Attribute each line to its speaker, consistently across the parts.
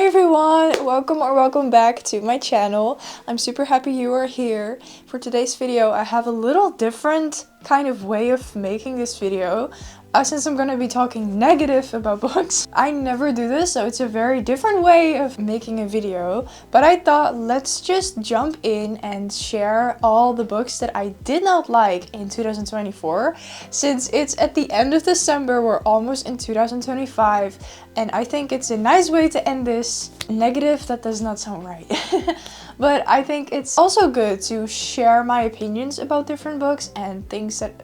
Speaker 1: Hi everyone, welcome back to my channel. I'm super happy you are here. For today's video, I have a little different kind of way of making this video. Since I'm gonna be talking negative about books. I never do this, so it's a very different way of making a video. But I thought, let's just jump in and share all the books that I did not like in 2024. Since it's at the end of December, we're almost in 2025. And I think it's a nice way to end this. Negative, that does not sound right. But I think it's also good to share my opinions about different books and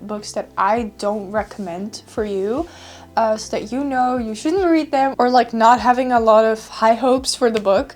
Speaker 1: books that I don't recommend for you, so that you know you shouldn't read them, or like not having a lot of high hopes for the book.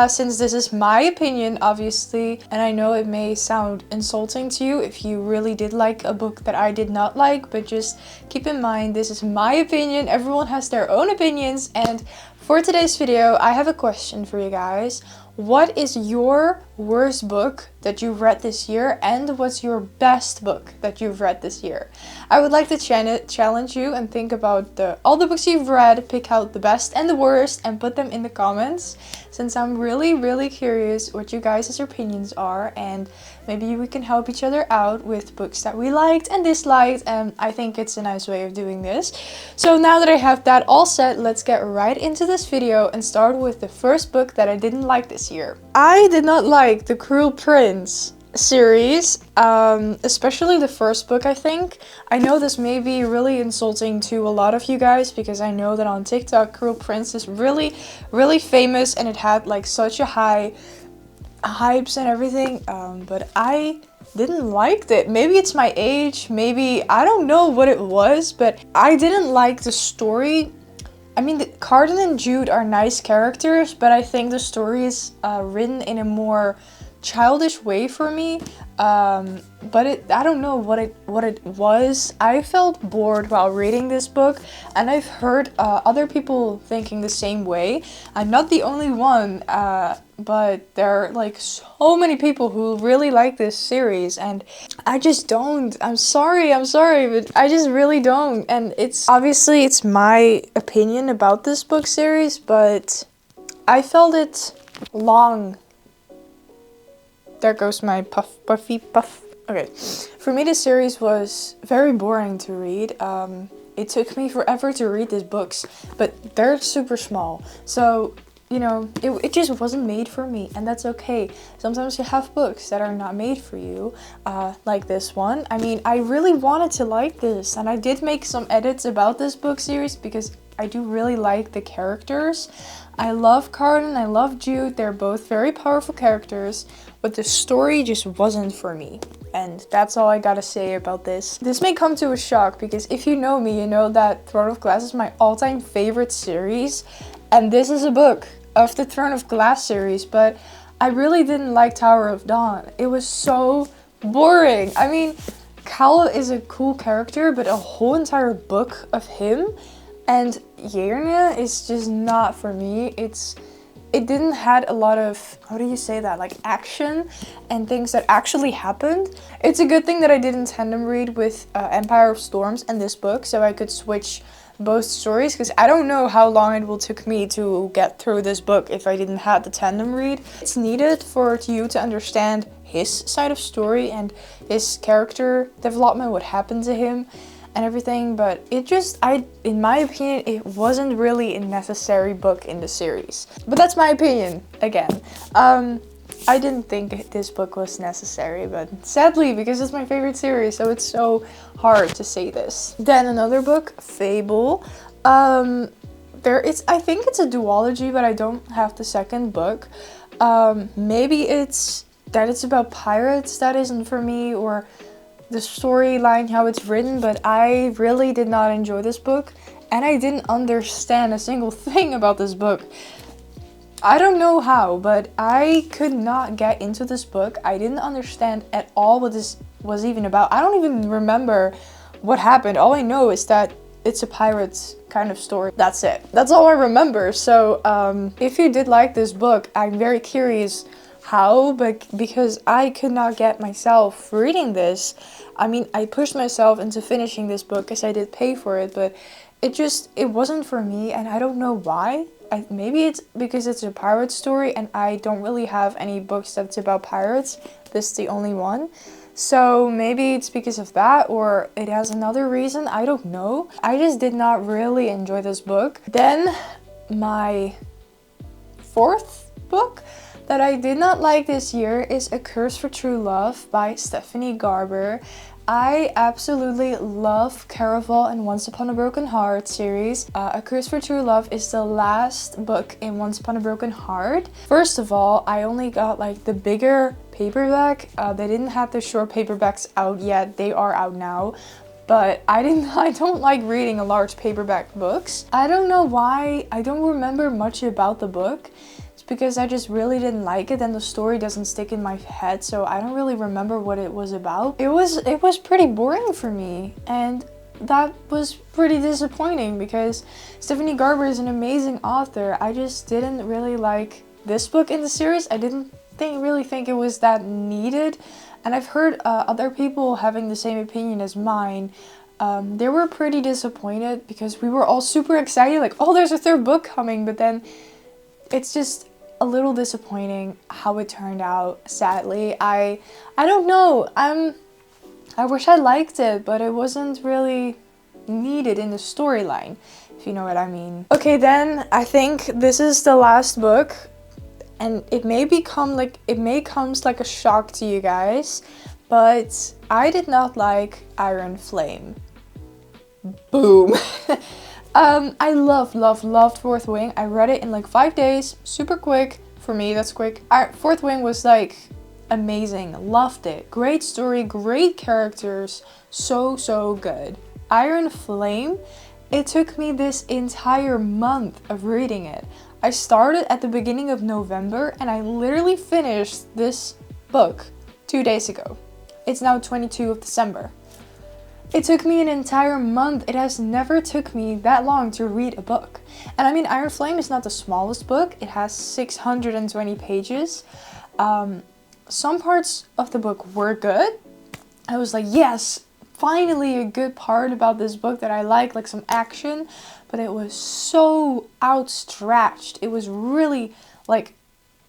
Speaker 1: Since this is my opinion, obviously, and I know it may sound insulting to you if you really did like a book that I did not like, but just keep in mind, this is my opinion. Everyone has their own opinions, and for today's video, I have a question for you guys. What is your worst book that you've read this year, and what's your best book that you've read this year? I would like to challenge you and think about all the books you've read, pick out the best and the worst, and put them in the comments, since I'm really curious what you guys' opinions are, and maybe we can help each other out with books that we liked and disliked, and I think it's a nice way of doing this. So now that I have that all set, let's get right into this video and start with the first book that I didn't like this year. I did not like the Cruel Prince series, especially the first book, I think. I know this may be really insulting to a lot of you guys, because I know that on TikTok, Cruel Prince is really famous, and it had like such a high hypes and everything, but I didn't like it. Maybe it's my age, maybe, I don't know what it was, but I didn't like the story. I mean, Carden and Jude are nice characters, but I think the story is written in a more childish way for me. But I don't know what it was. I felt bored while reading this book, and I've heard other people thinking the same way. I'm not the only one, but there are like so many people who really like this series, and I just don't. I'm sorry, but I just really don't. And it's obviously it's my opinion about this book series, but I felt it long. There goes my puffy puff. Okay, for me this series was very boring to read. It took me forever to read these books, but they're super small. So, you know, it just wasn't made for me, and that's okay. Sometimes you have books that are not made for you, like this one. I mean, I really wanted to like this, and I did make some edits about this book series because I do really like the characters. I love Carden, I love Jude, they're both very powerful characters, but the story just wasn't for me. And that's all I gotta say about this. This may come to a shock, because if you know me, you know that Throne of Glass is my all-time favorite series, and this is a book of the Throne of Glass series, but I really didn't like Tower of Dawn. It was so boring. I mean, Cal is a cool character, but a whole entire book of him and Yerna is just not for me. It didn't had a lot of, how do you say that, like action and things that actually happened. It's a good thing that I didn't tandem read with Empire of Storms and this book, so I could switch both stories, because I don't know how long it will take me to get through this book if I didn't have the tandem read. It's needed for you to understand his side of story and his character development, what happened to him and everything, but it just, in my opinion, it wasn't really a necessary book in the series. But that's my opinion, again. I didn't think this book was necessary, but sadly, because it's my favorite series, so it's so hard to say this. Then another book, Fable. I think it's a duology, but I don't have the second book. Maybe it's about pirates that isn't for me, or the storyline, how it's written, but I really did not enjoy this book, and I didn't understand a single thing about this book. I don't know how, but I could not get into this book. I didn't understand at all what this was even about. I don't even remember what happened. All I know is that it's a pirates kind of story. That's it. That's all I remember. So if you did like this book, I'm very curious how, but because I could not get myself reading this. I mean, I pushed myself into finishing this book because I did pay for it, but it wasn't for me, and I don't know why. Maybe it's because it's a pirate story and I don't really have any books that's about pirates. This is the only one. So maybe it's because of that, or it has another reason, I don't know. I just did not really enjoy this book. Then my fourth book that I did not like this year is A Curse for True Love by Stephanie Garber. I absolutely love Caraval and Once Upon a Broken Heart series. A Curse for True Love is the last book in Once Upon a Broken Heart. First of all, I only got like the bigger paperback. They didn't have the short paperbacks out yet. They are out now. But I don't like reading a large paperback books. I don't know why. I don't remember much about the book. It's because I just really didn't like it and the story doesn't stick in my head, so I don't really remember what it was about. It was pretty boring for me, and that was pretty disappointing because Stephanie Garber is an amazing author. I just didn't really like this book in the series. I didn't really think it was that needed. And I've heard other people having the same opinion as mine. They were pretty disappointed because we were all super excited, like, oh, there's a third book coming, but then it's just a little disappointing how it turned out, sadly. I don't know. I wish I liked it, but it wasn't really needed in the storyline, if you know what I mean. Okay, then I think this is the last book. And it may come like a shock to you guys, but I did not like Iron Flame. Boom. I loved Fourth Wing. I read it in like 5 days, super quick. For me, that's quick. Fourth Wing was like amazing, loved it. Great story, great characters, so good. Iron Flame, it took me this entire month of reading it. I started at the beginning of November and I literally finished this book 2 days ago. It's now 22 of December. It took me an entire month. It has never took me that long to read a book. And I mean, Iron Flame is not the smallest book. It has 620 pages. Some parts of the book were good. I was like, yes, finally a good part about this book that I like some action. But it was so outstretched. It was really like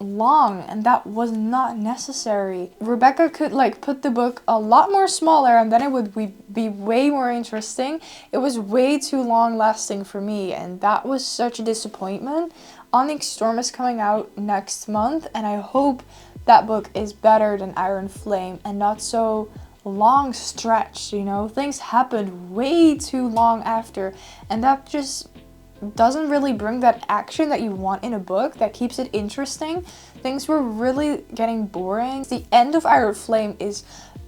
Speaker 1: long, and that was not necessary. Rebecca could like put the book a lot more smaller and then it would be way more interesting. It was way too long lasting for me, and that was such a disappointment. Onyx Storm is coming out next month, and I hope that book is better than Iron Flame and not so long stretch, you know. Things happened way too long after, and that just doesn't really bring that action that you want in a book that keeps it interesting. Things were really getting boring. The end of Iron Flame is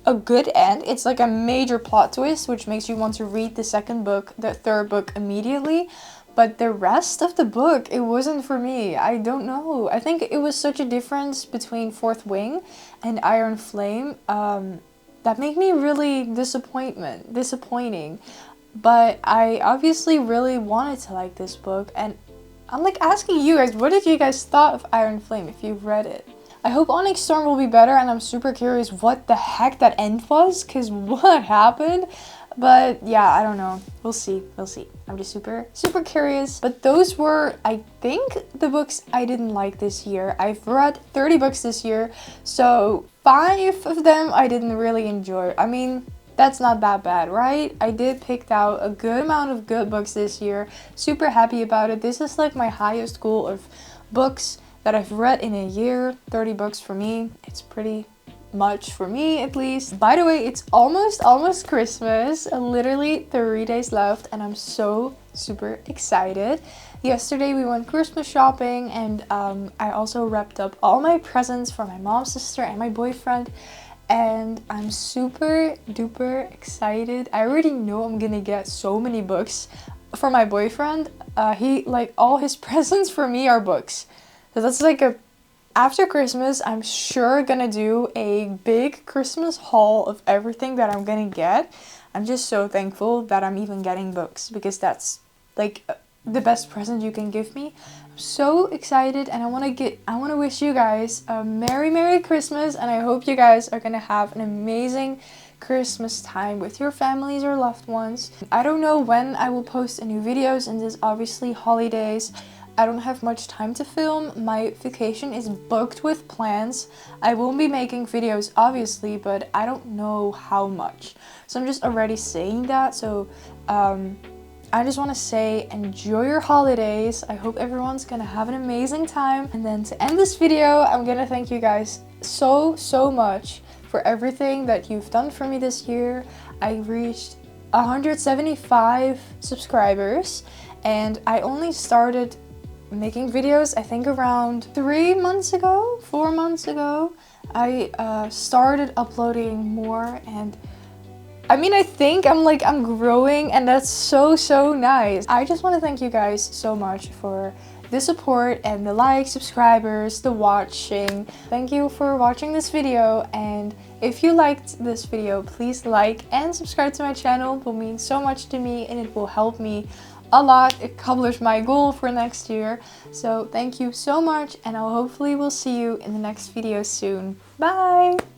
Speaker 1: a good end. It's like a major plot twist which makes you want to read the third book immediately. But the rest of the book, it wasn't for me. I don't know. I think it was such a difference between Fourth Wing and Iron Flame that made me really disappointing. But I obviously really wanted to like this book, and I'm like asking you guys, what did you guys thought of Iron Flame if you've read it? I hope Onyx Storm will be better, and I'm super curious what the heck that end was, because what happened? But yeah, I don't know. We'll see. I'm just super curious. But those were, I think, the books I didn't like this year. I've read 30 books this year, so 5 of them I didn't really enjoy. I mean, that's not that bad, right? I did pick out a good amount of good books this year. Super happy about it. This is like my highest goal of books that I've read in a year. 30 books for me. It's pretty much for me, at least. By the way, it's almost Christmas. Literally 3 days left, and I'm so super excited. Yesterday we went Christmas shopping, and I also wrapped up all my presents for my mom, sister, and my boyfriend. And I'm super duper excited. I already know I'm gonna get so many books for my boyfriend. He, like, all his presents for me are books. So that's like after Christmas, I'm sure gonna do a big Christmas haul of everything that I'm gonna get. I'm just so thankful that I'm even getting books, because that's like the best present you can give me. I'm so excited, and I want to wish you guys a Merry Christmas, and I hope you guys are gonna have an amazing Christmas time with your families or loved ones. I don't know when I will post a new videos, and this obviously holidays. I don't have much time to film. My vacation is booked with plans. I won't be making videos obviously, but I don't know how much. So I'm just already saying that. So I just want to say enjoy your holidays. I hope everyone's gonna have an amazing time. And then to end this video, I'm gonna thank you guys so much for everything that you've done for me this year. I reached 175 subscribers, and I only started making videos I think around 4 months ago. I started uploading more, and I mean, I think I'm growing, and that's so nice. I just want to thank you guys so much for the support and the likes, subscribers, the watching. Thank you for watching this video, and if you liked this video, please like and subscribe to my channel. It will mean so much to me, and it will help me a lot accomplish my goal for next year. So thank you so much, and I'll hopefully will see you in the next video soon. Bye!